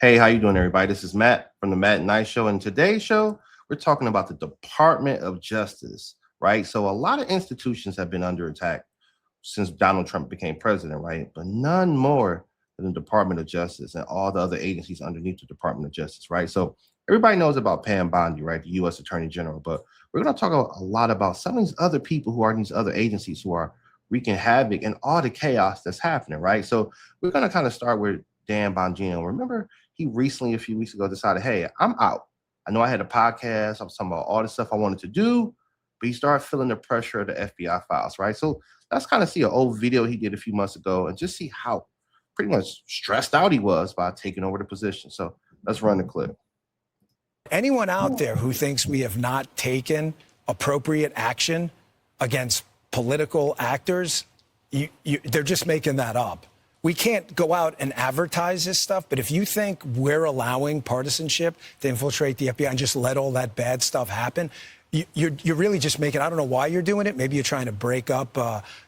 Hey, how you doing, everybody? This is Matt from the Matt and Night Show. And today's show, we're talking about the Department of Justice, right? So a lot of institutions have been under attack since Donald Trump became president, right? But none more than the Department of Justice and all the other agencies underneath the Department of Justice, right? So everybody knows about Pam Bondi, right? The U.S. Attorney General. But we're going to talk a lot about some of these other people who are in these other agencies who are wreaking havoc and all the chaos that's happening, right? So we're going to kind of start with Dan Bongino. Remember, he recently, a few weeks ago, decided, hey, I'm out. I know I had a podcast. I was talking about all the stuff I wanted to do, but he started feeling the pressure of the FBI files, right? So let's kind of see an old video he did a few months ago and just see how pretty much stressed out he was by taking over the position. So let's run the clip. Anyone out there who thinks we have not taken appropriate action against political actors, they're just making that up. We can't go out and advertise this stuff, but if you think we're allowing partisanship to infiltrate the FBI and just let all that bad stuff happen, you're really just making, I don't know why you're doing it. Maybe you're trying to break up,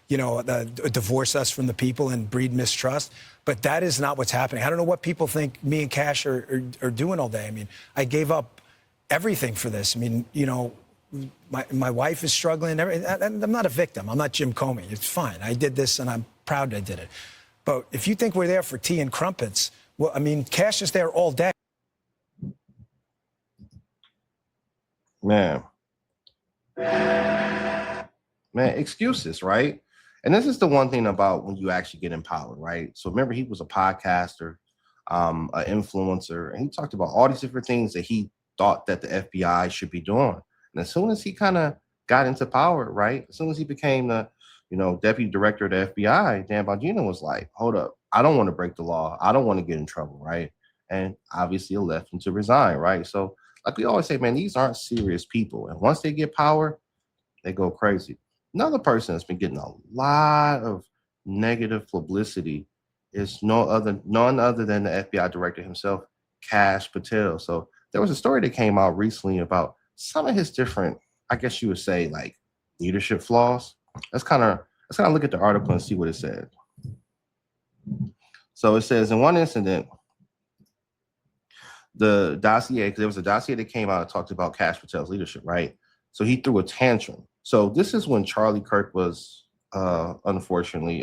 divorce us from the people and breed mistrust. But that is not what's happening. I don't know what people think me and Kash are doing all day. I mean, I gave up everything for this. I mean, my wife is struggling. I'm not a victim. I'm not Jim Comey. It's fine. I did this, and I'm proud I did it. But if you think we're there for tea and crumpets, well, I mean, Kash is there all day. Man, excuses, right? And this is the one thing about when you actually get in power, right? So remember, he was a podcaster, an influencer, and he talked about all these different things that he thought that the FBI should be doing. And as soon as he kind of got into power, right? As soon as he became the deputy director of the FBI, Dan Bongino was like, hold up, I don't want to break the law. I don't want to get in trouble, right? And obviously left him to resign, right? So like we always say, man, these aren't serious people. And once they get power, they go crazy. Another person that's been getting a lot of negative publicity is none other than the FBI director himself, Kash Patel. So there was a story that came out recently about some of his different, I guess you would say, like leadership flaws. Let's kind of look at the article and see what it said. So it says, in one incident, the dossier, because there was a dossier that came out and talked about Kash Patel's leadership, right? So he threw a tantrum. So this is when Charlie Kirk was unfortunately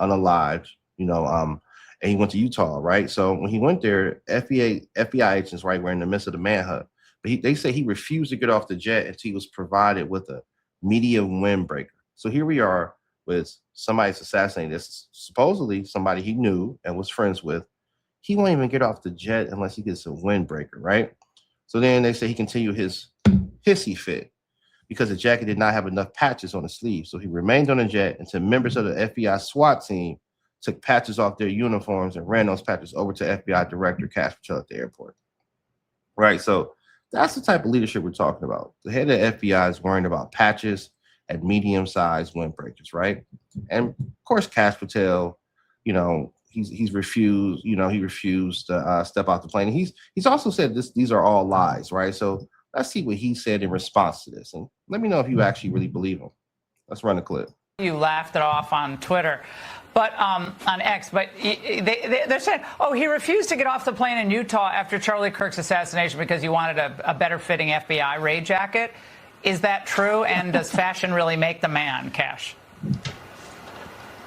unalived, and he went to Utah, right? So when he went there, FBI agents, right, were in the midst of the manhunt. But they say he refused to get off the jet until he was provided with a medium windbreaker. So here we are with somebody's assassinated. This is supposedly somebody he knew and was friends with. He won't even get off the jet unless he gets a windbreaker, right? So then they say he continued his hissy fit because the jacket did not have enough patches on the sleeve. So he remained on the jet until members of the FBI SWAT team took patches off their uniforms and ran those patches over to FBI Director Kash Patel at the airport. Right, so that's the type of leadership we're talking about. The head of the FBI is worrying about patches and medium-sized windbreakers, right? And of course, Kash Patel, he's refused. He refused to step off the plane. And he's also said these are all lies, right? So let's see what he said in response to this, and let me know if you actually really believe him. Let's run a clip. You laughed it off on Twitter, but on X. But they're saying, oh, he refused to get off the plane in Utah after Charlie Kirk's assassination because he wanted a better fitting FBI raid jacket. Is that true? And does fashion really make the man, Kash?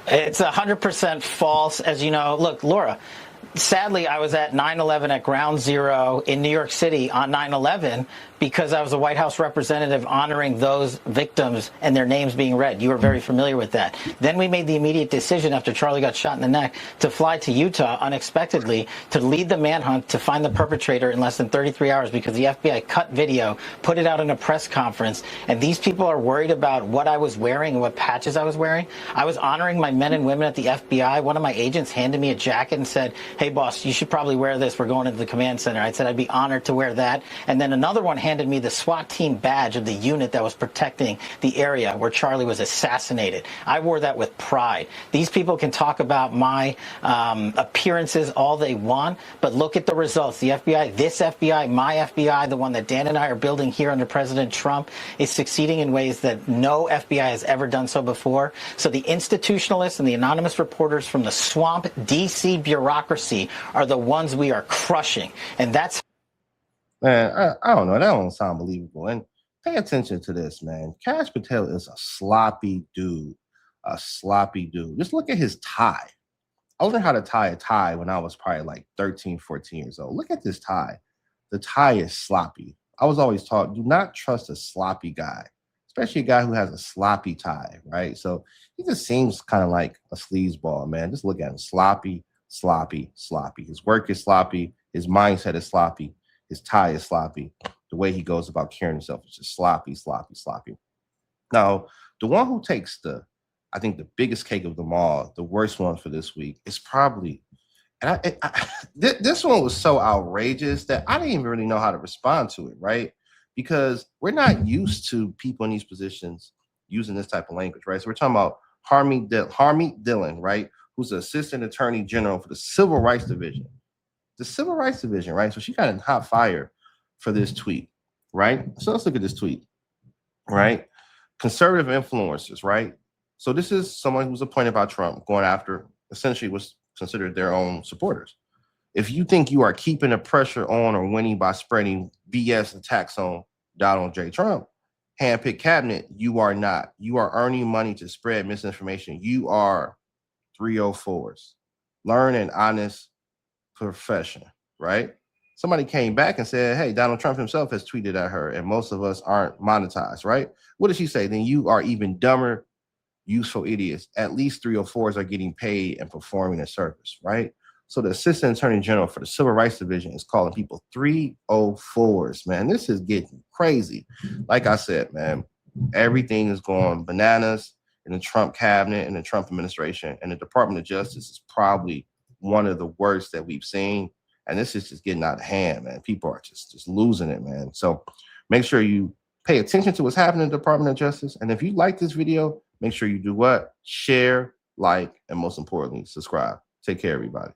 It's 100% false. As you know, look, Laura, sadly, I was at 9/11 at Ground Zero in New York City on 9/11 because I was a White House representative honoring those victims and their names being read. You were very familiar with that. Then we made the immediate decision after Charlie got shot in the neck to fly to Utah unexpectedly to lead the manhunt to find the perpetrator in less than 33 hours because the FBI cut video, put it out in a press conference, and these people are worried about what I was wearing and what patches I was wearing. I was honoring my men and women at the FBI. One of my agents handed me a jacket and said, hey, boss, you should probably wear this. We're going into the command center. I said I'd be honored to wear that. And then another one handed me the SWAT team badge of the unit that was protecting the area where Charlie was assassinated. I wore that with pride. These people can talk about my appearances all they want, but look at the results. The FBI, this FBI, my FBI, the one that Dan and I are building here under President Trump, is succeeding in ways that no FBI has ever done so before. So the institutionalists and the anonymous reporters from the swamp D.C. bureaucracy agency are the ones we are crushing. And that's. Man, I don't know. That don't sound believable. And pay attention to this, man. Kash Patel is a sloppy dude. A sloppy dude. Just look at his tie. I learned how to tie a tie when I was probably like 13, 14 years old. Look at this tie. The tie is sloppy. I was always taught, do not trust a sloppy guy, especially a guy who has a sloppy tie, right? So he just seems kind of like a sleazeball, man. Just look at him. Sloppy, sloppy, sloppy. His work is sloppy. His mindset is sloppy. His tie is sloppy. The way he goes about carrying himself is just sloppy, sloppy, sloppy. Now, the one who takes I think the biggest cake of them all, the worst one for this week, is probably, and this one was so outrageous that I didn't even really know how to respond to it, right? Because we're not used to people in these positions using this type of language, right? So we're talking about Harmeet Dhillon, right? Who's the Assistant Attorney General for the Civil Rights Division. The Civil Rights Division, right? So she got in hot fire for this tweet, right? So let's look at this tweet, right? Conservative influencers, right? So this is someone who's appointed by Trump going after essentially what's considered their own supporters. If you think you are keeping the pressure on or winning by spreading BS attacks on Donald J. Trump, handpicked cabinet, you are not. You are earning money to spread misinformation. You are 304s. Learn an honest profession, right? Somebody came back and said, hey, Donald Trump himself has tweeted at her and most of us aren't monetized, right? What did she say? Then you are even dumber, useful idiots. At least 304s are getting paid and performing a service, right? So the Assistant Attorney General for the Civil Rights Division is calling people 304s, man. This is getting crazy. Like I said, man, everything is going bananas in the Trump cabinet and the Trump administration, and the Department of Justice is probably one of the worst that we've seen. And this is just getting out of hand, man. People are just losing it, man. So make sure you pay attention to what's happening in the Department of Justice. And if you like this video, make sure you do what? Share, like, and most importantly, subscribe. Take care, everybody.